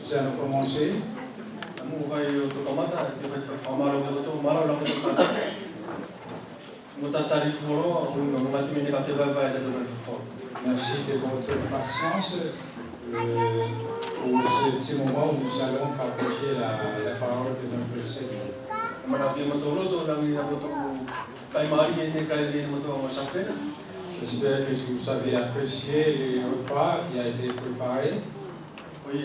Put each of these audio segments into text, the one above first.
nous allons commencer. Merci de votre patience pour ce petit moment où nous allons partager la parole de notre Seigneur. J'espère que vous avez apprécié le repas qui a été préparé. Oui,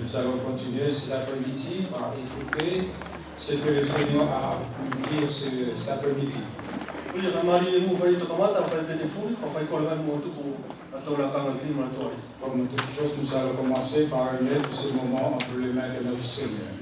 Nous allons continuer cet après-midi par écouter ce que le Seigneur a pu dire cet après-midi. Comme toute chose, nous allons commencer par remettre ce moment entre les mains de notre Seigneur.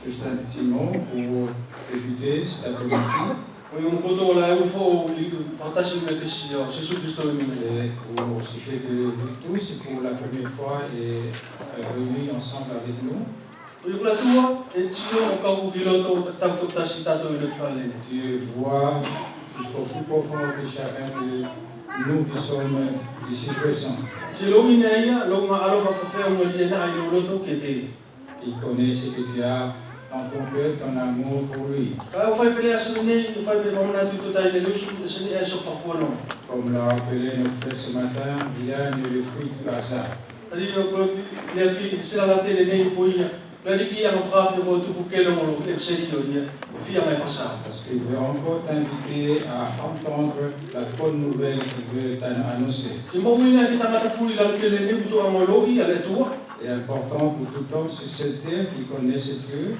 Juste un petit mot pour débuter cet après-midi. Et pour ce fait que vous tous, pour la première fois, est réunis ensemble avec nous. Dieu voit jusqu'au plus profond de chacun de nous qui sommes ici présents. Il connaît ce que tu as dans ton cœur, ton amour pour lui. Comme l'a rappelé notre frère ce matin, rien n'est le fruit du hasard. Parce qu'il veut encore t'inviter à entendre la bonne nouvelle qu'il veut t'annoncer. Et important pour tout homme sur cette terre qui connaît ce Dieu.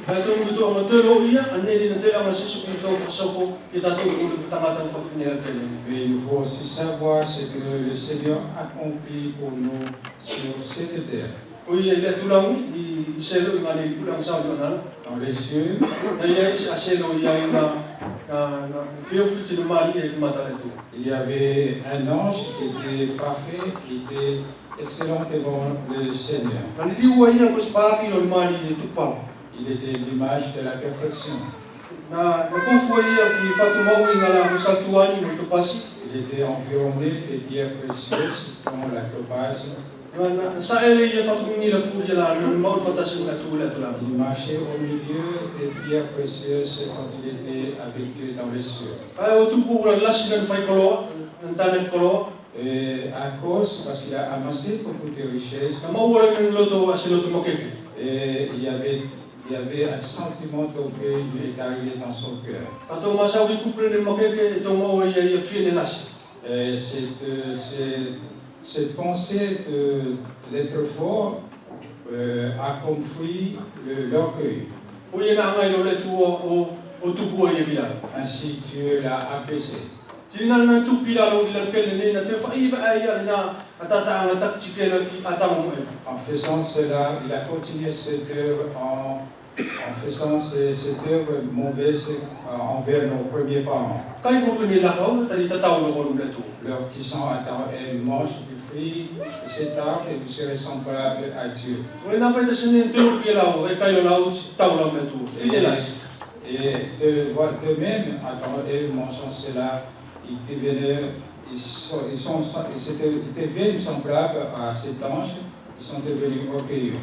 Mais il faut aussi savoir ce que le Seigneur accomplit pour nous sur cette terre. Dans les cieux, il y avait un ange qui était parfait, qui était excellent devant le Seigneur. Il était l'image de la perfection. Il était environné de pierres précieuses comme la topaze. Il marchait au milieu des pierres précieuses quand il était habitué dans les cieux. Et à cause, parce qu'il a amassé beaucoup de richesses, et il y avait un sentiment d'orgueil qui est arrivé dans son cœur. Et cette pensée d'être fort a comme fruit l'orgueil. Ainsi Dieu l'a apaisé. En faisant cela, il a continué cette œuvre en faisant cette œuvre mauvaise envers nos premiers parents. Leur disant attends, elle mange du fruit de cet arbre et vous serez semblable à Dieu. Et de même, attends, elle mangeant cela, ils deviennent semblables à cet ange. Ils sont devenus orgueilleux.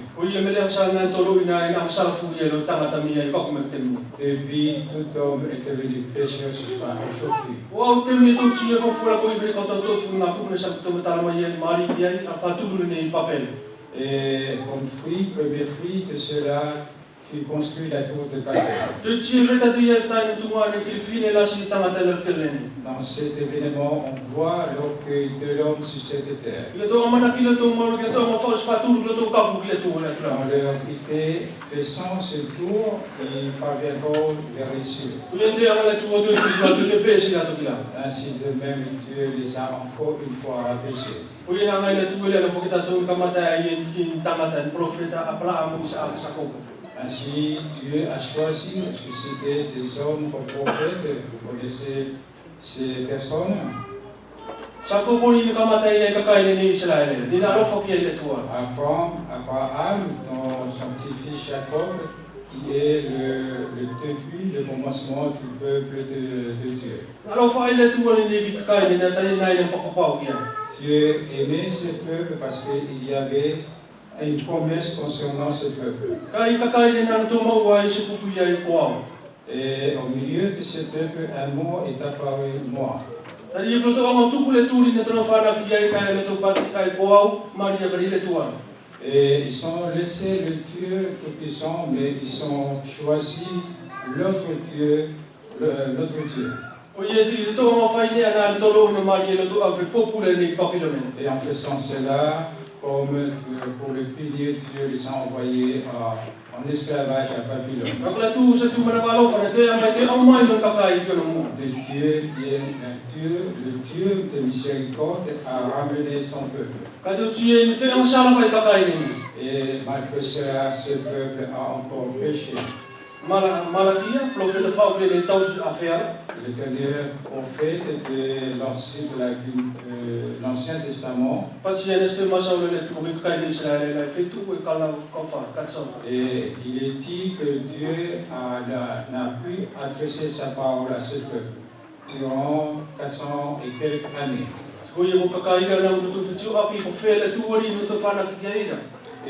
Depuis, tout homme est devenu pécheur jusqu'à aujourd'hui. Et comme fruit, premier fruit de cela, fit construire la tour de Babel. Dans cet événement, on voit l'orgueil de l'homme sur cette terre. Dans leur idée, faisant ce tour, ils parviendront vers les cieux. Ainsi de même, Dieu les a encore une fois rabaissés. Ainsi, Dieu a choisi de susciter des hommes comme prophètes. Vous connaissez ces personnes? Abraham, son petit-fils Jacob, qui est le début, le commencement du peuple de Dieu. Dieu aimait ce peuple parce qu'il y avait une promesse concernant ce peuple. Et au milieu de ce peuple, un mot est apparu, moi. Et ils ont laissé le Dieu tout-puissant, mais ils ont choisi l'autre Dieu, l'autre Dieu. Et en faisant cela, comme pour le punir, Dieu les a envoyés en esclavage à Babylone. Le Dieu qui est un Dieu, le Dieu de miséricorde, a ramené son peuple. Et malgré cela, ce peuple a encore péché. L'Éternel, prophète de l'Ancien Testament, et il est dit que Dieu n'a pu adresser sa parole à ce peuple durant 400 et quelques années.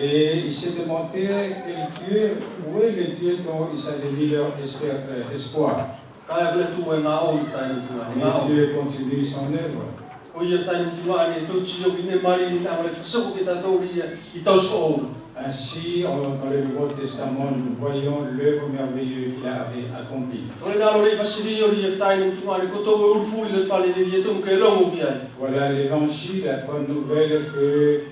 Et il s'est demandé quel Dieu, où est le Dieu dont ils avaient mis leur espoir. Et Dieu continue son œuvre. Ainsi, dans le Nouveau Testament, nous voyons l'œuvre merveilleuse qu'il avait accomplie. Voilà l'évangile, la bonne nouvelle que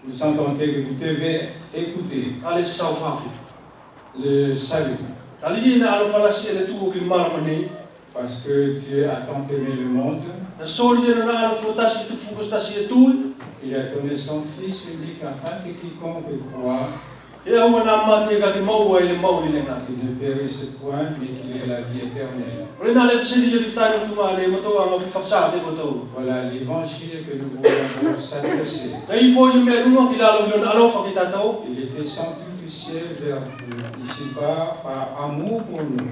vous entendez, que vous devez écouter. Le salut. Parce que Dieu a tant aimé le monde, il a donné son Fils unique afin que quiconque croit qu'il ne périsse point, mais qu'il ait la vie éternelle. Voilà l'évangile que nous voulons s'adresser. Il est descendu du ciel vers nous, ici-bas, par amour pour nous.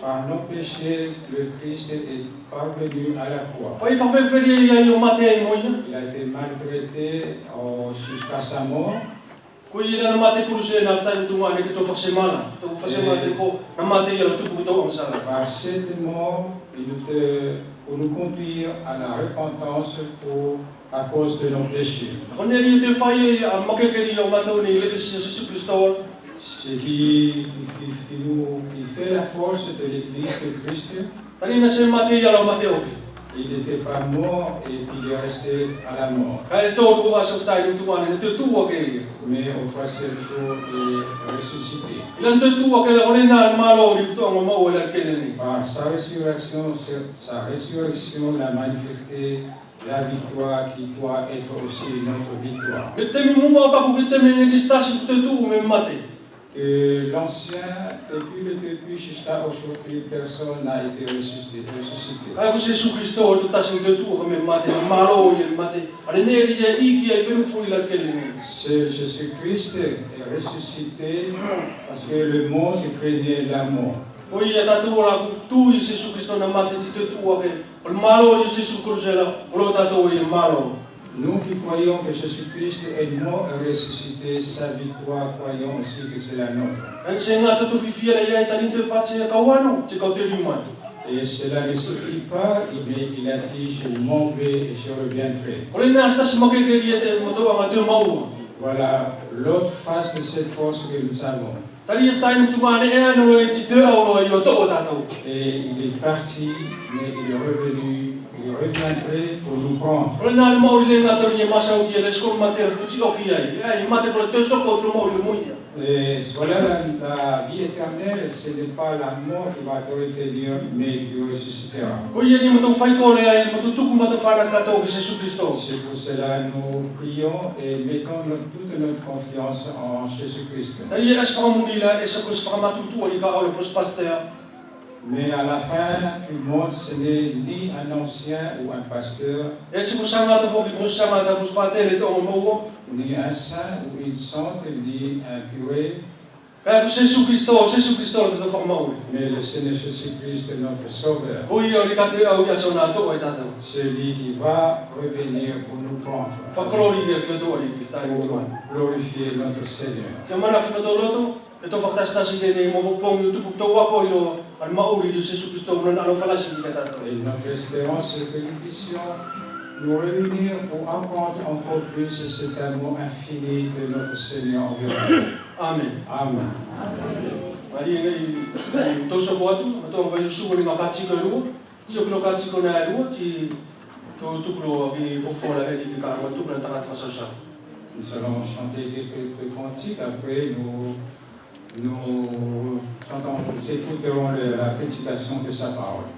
Par nos péchés, le Christ est parvenu à la croix. Il a été maltraité jusqu'à sa mort. Par cette mort, pour nous conduire à la repentance à cause de nos péchés. Ce qui fait la force de l'Église de Christ. Il n'était pas mort et puis il est resté à la mort. Mais au troisième jour, il est ressuscité. Par sa résurrection, il a manifesté la victoire qui doit être aussi notre victoire. Que l'ancien, depuis le début jusqu'à aujourd'hui, personne n'a été ressuscité. Seul Jésus-Christ est ressuscité parce que le monde craignait la mort. Nous qui croyons que Jésus-Christ est mort et ressuscité, sa victoire, croyons aussi que c'est la nôtre. Et cela ne suffit pas, mais il a dit, je m'en vais et je reviendrai. Voilà l'autre face de cette force que nous avons. Et il est parti, mais il est revenu, il reviendrait pour nous prendre. Et voilà la vie éternelle, ce n'est pas la mort qui va t'autoriser, mais tu ressusciteras. C'est pour cela que nous prions et mettons toute notre confiance en Jésus-Christ. Mais à la fin du monde, ce n'est ni un ancien ou un pasteur, ni un saint ou une sainte, ni un curé, mais le Seigneur Jésus-Christ est notre Sauveur. Celui qui va revenir pour nous prendre, pour glorifier notre Seigneur. Et notre espérance est que nous puissions nous réunir pour apprendre encore plus cet amour infini de notre Seigneur envers nous. Amen. Amen. Nous allons chanter quelques cantiques, après nous écouterons la prédication de sa parole.